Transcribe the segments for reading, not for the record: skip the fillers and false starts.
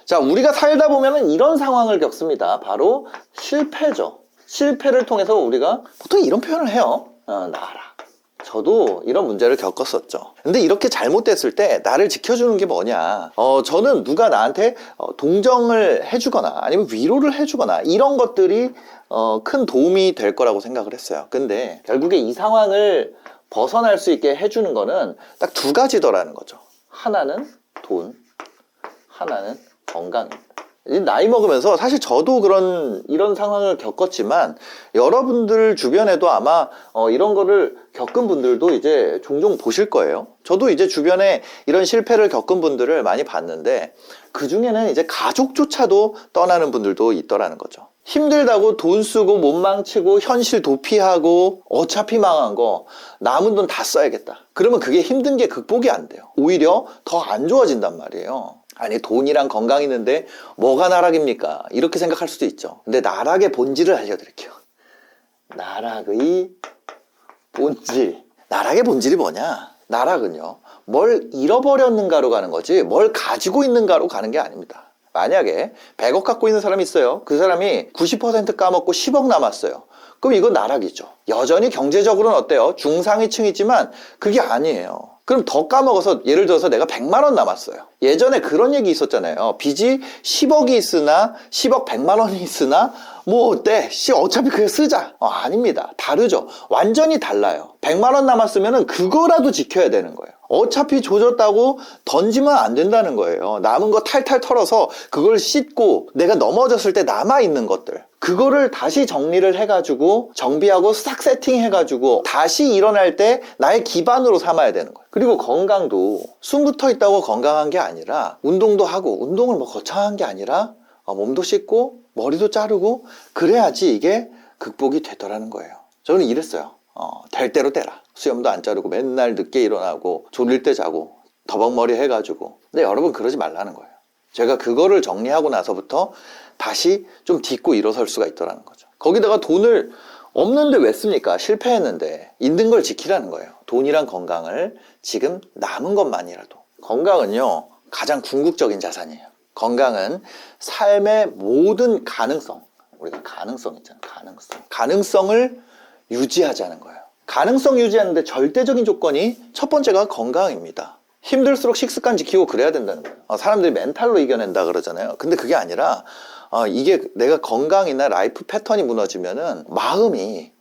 자, 우리가 살다 보면은 이런 상황을 겪습니다. 바로 실패죠. 실패를 통해서 우리가 보통 이런 표현을 해요. 나라. 저도 이런 문제를 겪었었죠. 근데 이렇게 잘못됐을 때 나를 지켜주는 게 뭐냐. 저는 누가 나한테 동정을 해주거나 아니면 위로를 해주거나 이런 것들이 큰 도움이 될 거라고 생각을 했어요. 근데 결국에 이 상황을 벗어날 수 있게 해주는 거는 딱 두 가지더라는 거죠. 하나는 돈, 하나는 건강입니다. 나이 먹으면서 사실 저도 이런 상황을 겪었지만 여러분들 주변에도 아마 이런 거를 겪은 분들도 이제 종종 보실 거예요. 저도 이제 주변에 이런 실패를 겪은 분들을 많이 봤는데 그 중에는 이제 가족조차도 떠나는 분들도 있더라는 거죠. 힘들다고 돈 쓰고 못 망치고 현실 도피하고 어차피 망한 거 남은 돈 다 써야겠다. 그러면 그게 힘든 게 극복이 안 돼요. 오히려 더 안 좋아진단 말이에요. 아니 돈이랑 건강이 있는데 뭐가 나락입니까? 이렇게 생각할 수도 있죠. 근데 나락의 본질을 알려드릴게요. 나락의 본질. 나락의 본질이 뭐냐? 나락은요, 뭘 잃어버렸는가로 가는 거지 뭘 가지고 있는가로 가는 게 아닙니다. 만약에 100억 갖고 있는 사람이 있어요. 그 사람이 90% 까먹고 10억 남았어요. 그럼 이건 나락이죠. 여전히 경제적으로는 어때요? 중상위층이지만 그게 아니에요. 그럼 더 까먹어서 예를 들어서 내가 100만 원 남았어요. 예전에 그런 얘기 있었잖아요. 빚이 10억이 있으나 10억 100만 원이 있으나 뭐 어때? 어차피 그거 쓰자. 아닙니다. 다르죠. 완전히 달라요. 100만 원 남았으면 그거라도 지켜야 되는 거예요. 어차피 조졌다고 던지면 안 된다는 거예요. 남은 거 탈탈 털어서 그걸 씻고 내가 넘어졌을 때 남아있는 것들, 그거를 다시 정리를 해가지고 정비하고 싹 세팅해가지고 다시 일어날 때 나의 기반으로 삼아야 되는 거예요. 그리고 건강도 숨 붙어 있다고 건강한 게 아니라 운동도 하고, 운동을 뭐 거창한 게 아니라 몸도 씻고 머리도 자르고 그래야지 이게 극복이 되더라는 거예요. 저는 이랬어요. 될 대로 되라. 수염도 안 자르고 맨날 늦게 일어나고 졸릴 때 자고 더벅머리 해가지고. 근데 여러분 그러지 말라는 거예요. 제가 그거를 정리하고 나서부터 다시 좀 딛고 일어설 수가 있더라는 거죠. 거기다가 돈을 없는데 왜 씁니까? 실패했는데. 있는 걸 지키라는 거예요. 돈이랑 건강을 지금 남은 것만이라도. 건강은요, 가장 궁극적인 자산이에요. 건강은 삶의 모든 가능성, 우리가 가능성 있잖아요. 가능성을 유지하자는 거예요. 가능성 유지하는데 절대적인 조건이 첫 번째가 건강입니다. 힘들수록 식습관 지키고 그래야 된다는 거예요. 사람들이 멘탈로 이겨낸다 그러잖아요. 근데 그게 아니라 이게 내가 건강이나 라이프 패턴이 무너지면은 마음이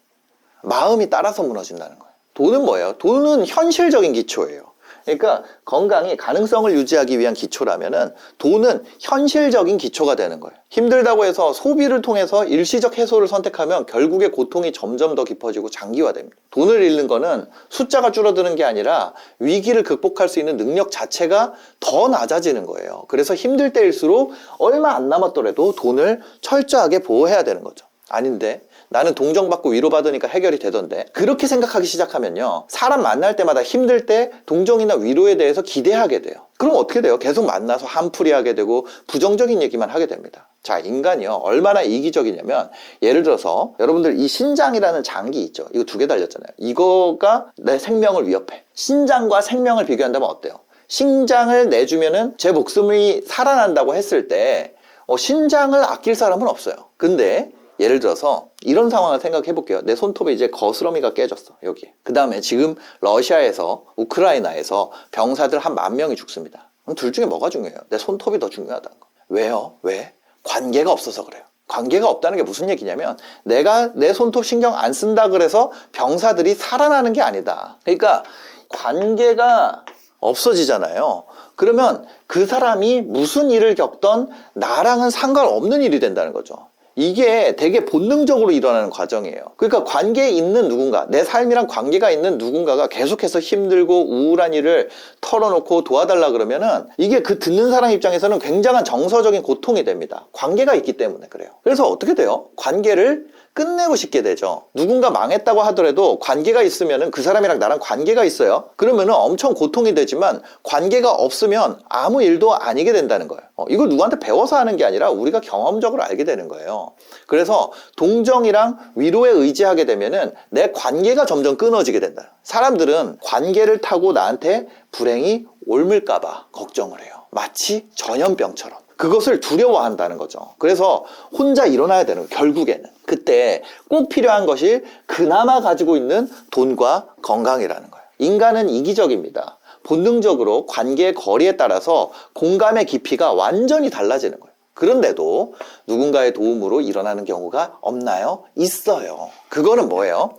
따라서 무너진다는 거예요. 돈은 뭐예요? 돈은 현실적인 기초예요. 그러니까 건강이 가능성을 유지하기 위한 기초라면은 돈은 현실적인 기초가 되는 거예요. 힘들다고 해서 소비를 통해서 일시적 해소를 선택하면 결국에 고통이 점점 더 깊어지고 장기화됩니다. 돈을 잃는 거는 숫자가 줄어드는 게 아니라 위기를 극복할 수 있는 능력 자체가 더 낮아지는 거예요. 그래서 힘들 때일수록 얼마 안 남았더라도 돈을 철저하게 보호해야 되는 거죠. 아닌데 나는 동정받고 위로받으니까 해결이 되던데, 그렇게 생각하기 시작하면요, 사람 만날 때마다 힘들 때 동정이나 위로에 대해서 기대하게 돼요. 그럼 어떻게 돼요? 계속 만나서 한풀이 하게 되고 부정적인 얘기만 하게 됩니다. 자, 인간이요 얼마나 이기적이냐면, 예를 들어서 여러분들 이 신장이라는 장기 있죠. 이거 2개 달렸잖아요. 이거가 내 생명을 위협해. 신장과 생명을 비교한다면 어때요? 신장을 내주면은 제 목숨이 살아난다고 했을 때 신장을 아낄 사람은 없어요. 근데 예를 들어서 이런 상황을 생각해 볼게요. 내 손톱에 이제 거스러미가 깨졌어, 여기. 그 다음에 지금 러시아에서, 우크라이나에서 병사들 한 10,000명이 죽습니다. 그럼 둘 중에 뭐가 중요해요? 내 손톱이 더 중요하다는 거. 왜요? 왜? 관계가 없어서 그래요. 관계가 없다는 게 무슨 얘기냐면, 내가 내 손톱 신경 안 쓴다 그래서 병사들이 살아나는 게 아니다. 그러니까 관계가 없어지잖아요. 그러면 그 사람이 무슨 일을 겪던 나랑은 상관없는 일이 된다는 거죠. 이게 되게 본능적으로 일어나는 과정이에요. 그러니까 관계에 있는 누군가, 내 삶이랑 관계가 있는 누군가가 계속해서 힘들고 우울한 일을 털어놓고 도와달라 그러면은 이게 그 듣는 사람 입장에서는 굉장한 정서적인 고통이 됩니다. 관계가 있기 때문에 그래요. 그래서 어떻게 돼요? 관계를 끝내고 싶게 되죠. 누군가 망했다고 하더라도 관계가 있으면은, 그 사람이랑 나랑 관계가 있어요. 그러면은 엄청 고통이 되지만 관계가 없으면 아무 일도 아니게 된다는 거예요. 이걸 누구한테 배워서 하는 게 아니라 우리가 경험적으로 알게 되는 거예요. 그래서 동정이랑 위로에 의지하게 되면은 내 관계가 점점 끊어지게 된다. 사람들은 관계를 타고 나한테 불행이 옮을까봐 걱정을 해요. 마치 전염병처럼. 그것을 두려워한다는 거죠. 그래서 혼자 일어나야 되는 거예요. 결국에는. 그때 꼭 필요한 것이 그나마 가지고 있는 돈과 건강이라는 거예요. 인간은 이기적입니다. 본능적으로 관계의 거리에 따라서 공감의 깊이가 완전히 달라지는 거예요. 그런데도 누군가의 도움으로 일어나는 경우가 없나요? 있어요. 그거는 뭐예요?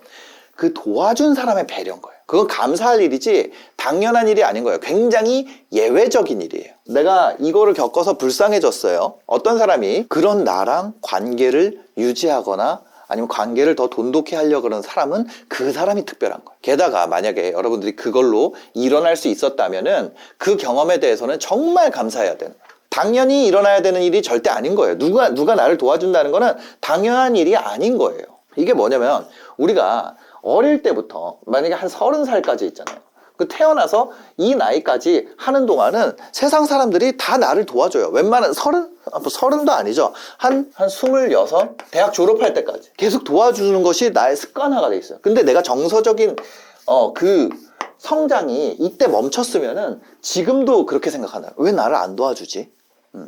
그 도와준 사람의 배려인 거예요. 그건 감사할 일이지 당연한 일이 아닌 거예요. 굉장히 예외적인 일이에요. 내가 이거를 겪어서 불쌍해졌어요. 어떤 사람이 그런 나랑 관계를 유지하거나 아니면 관계를 더 돈독히 하려고 그러는 사람은 그 사람이 특별한 거예요. 게다가 만약에 여러분들이 그걸로 일어날 수 있었다면은 그 경험에 대해서는 정말 감사해야 되는 거예요. 당연히 일어나야 되는 일이 절대 아닌 거예요. 누가 나를 도와준다는 거는 당연한 일이 아닌 거예요. 이게 뭐냐면 우리가 어릴 때부터 만약에 한 30살까지 있잖아요. 그 태어나서 이 나이까지 하는 동안은 세상 사람들이 다 나를 도와줘요. 웬만한 30도 아니죠. 한 26, 대학 졸업할 때까지 계속 도와주는 것이 나의 습관화가 돼 있어요. 근데 내가 정서적인 그 성장이 이때 멈췄으면은 지금도 그렇게 생각한다. 왜 나를 안 도와주지?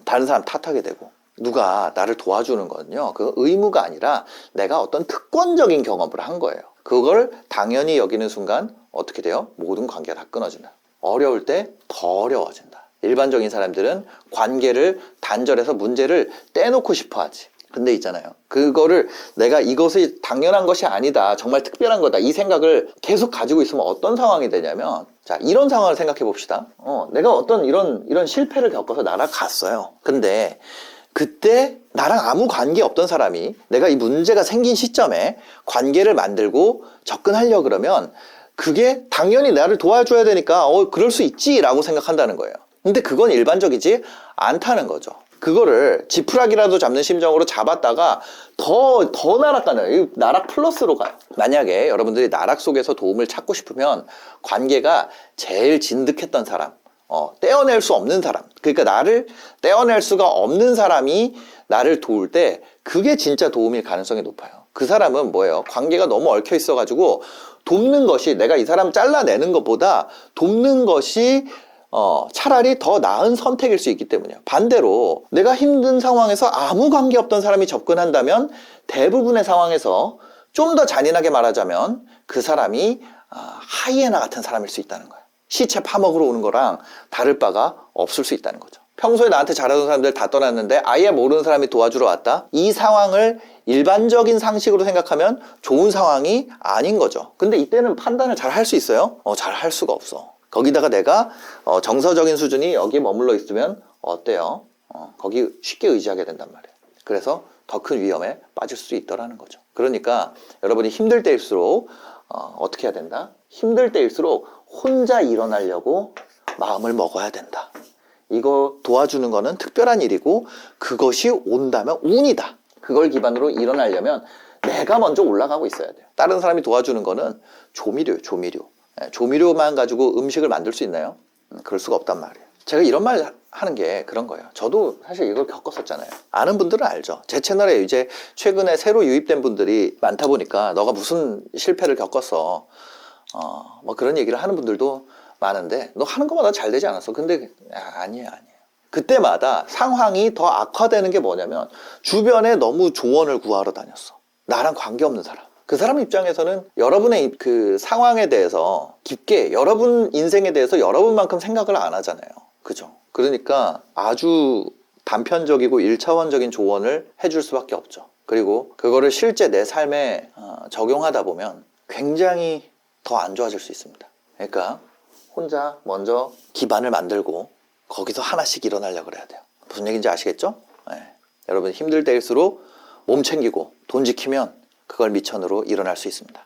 다른 사람 탓하게 되고. 누가 나를 도와주는 거는요, 그 의무가 아니라 내가 어떤 특권적인 경험을 한 거예요. 그걸 당연히 여기는 순간 어떻게 돼요? 모든 관계가 다 끊어진다. 어려울 때 더 어려워진다. 일반적인 사람들은 관계를 단절해서 문제를 떼놓고 싶어 하지. 근데 있잖아요. 그거를 내가 이것이 당연한 것이 아니다. 정말 특별한 거다. 이 생각을 계속 가지고 있으면 어떤 상황이 되냐면, 자, 이런 상황을 생각해 봅시다. 내가 어떤 이런 실패를 겪어서 날아갔어요. 근데 그때 나랑 아무 관계 없던 사람이 내가 이 문제가 생긴 시점에 관계를 만들고 접근하려고 그러면 그게 당연히 나를 도와줘야 되니까 그럴 수 있지 라고 생각한다는 거예요. 근데 그건 일반적이지 않다는 거죠. 그거를 지푸라기라도 잡는 심정으로 잡았다가 더 나락가는, 나락 플러스로 가요. 만약에 여러분들이 나락 속에서 도움을 찾고 싶으면 관계가 제일 진득했던 사람, 떼어낼 수 없는 사람, 그러니까 나를 떼어낼 수가 없는 사람이 나를 도울 때 그게 진짜 도움일 가능성이 높아요. 그 사람은 뭐예요? 관계가 너무 얽혀 있어가지고 돕는 것이, 내가 이 사람 잘라내는 것보다 돕는 것이 차라리 더 나은 선택일 수 있기 때문이에요. 반대로 내가 힘든 상황에서 아무 관계 없던 사람이 접근한다면 대부분의 상황에서 좀 더 잔인하게 말하자면 그 사람이 하이에나 같은 사람일 수 있다는 거예요. 시체 파먹으러 오는 거랑 다를 바가 없을 수 있다는 거죠. 평소에 나한테 잘하던 사람들 다 떠났는데 아예 모르는 사람이 도와주러 왔다? 이 상황을 일반적인 상식으로 생각하면 좋은 상황이 아닌 거죠. 근데 이때는 판단을 잘 할 수 있어요? 잘 할 수가 없어. 거기다가 내가 정서적인 수준이 여기에 머물러 있으면 어때요? 거기 쉽게 의지하게 된단 말이에요. 그래서 더 큰 위험에 빠질 수 있더라는 거죠. 그러니까 여러분이 힘들 때일수록 어떻게 해야 된다? 힘들 때일수록 혼자 일어나려고 마음을 먹어야 된다. 이거 도와주는 거는 특별한 일이고 그것이 온다면 운이다. 그걸 기반으로 일어나려면 내가 먼저 올라가고 있어야 돼요. 다른 사람이 도와주는 거는 조미료예요. 조미료만 가지고 음식을 만들 수 있나요? 그럴 수가 없단 말이에요. 제가 이런 말 하는 게 그런 거예요. 저도 사실 이걸 겪었었잖아요. 아는 분들은 알죠. 제 채널에 이제 최근에 새로 유입된 분들이 많다 보니까 너가 무슨 실패를 겪었어, 뭐 그런 얘기를 하는 분들도 많은데, 너 하는 것마다 잘 되지 않았어? 근데 아니에요. 그때마다 상황이 더 악화되는 게 뭐냐면 주변에 너무 조언을 구하러 다녔어. 나랑 관계없는 사람. 그 사람 입장에서는 여러분의 그 상황에 대해서 깊게, 여러분 인생에 대해서 여러분만큼 생각을 안 하잖아요. 그죠? 그러니까 아주 단편적이고 1차원적인 조언을 해줄 수밖에 없죠. 그리고 그거를 실제 내 삶에 적용하다 보면 굉장히 더 안 좋아질 수 있습니다. 그러니까 혼자 먼저 기반을 만들고 거기서 하나씩 일어나려고 그래야 돼요. 무슨 얘기인지 아시겠죠? 네. 여러분 힘들 때일수록 몸 챙기고 돈 지키면 그걸 미천으로 일어날 수 있습니다.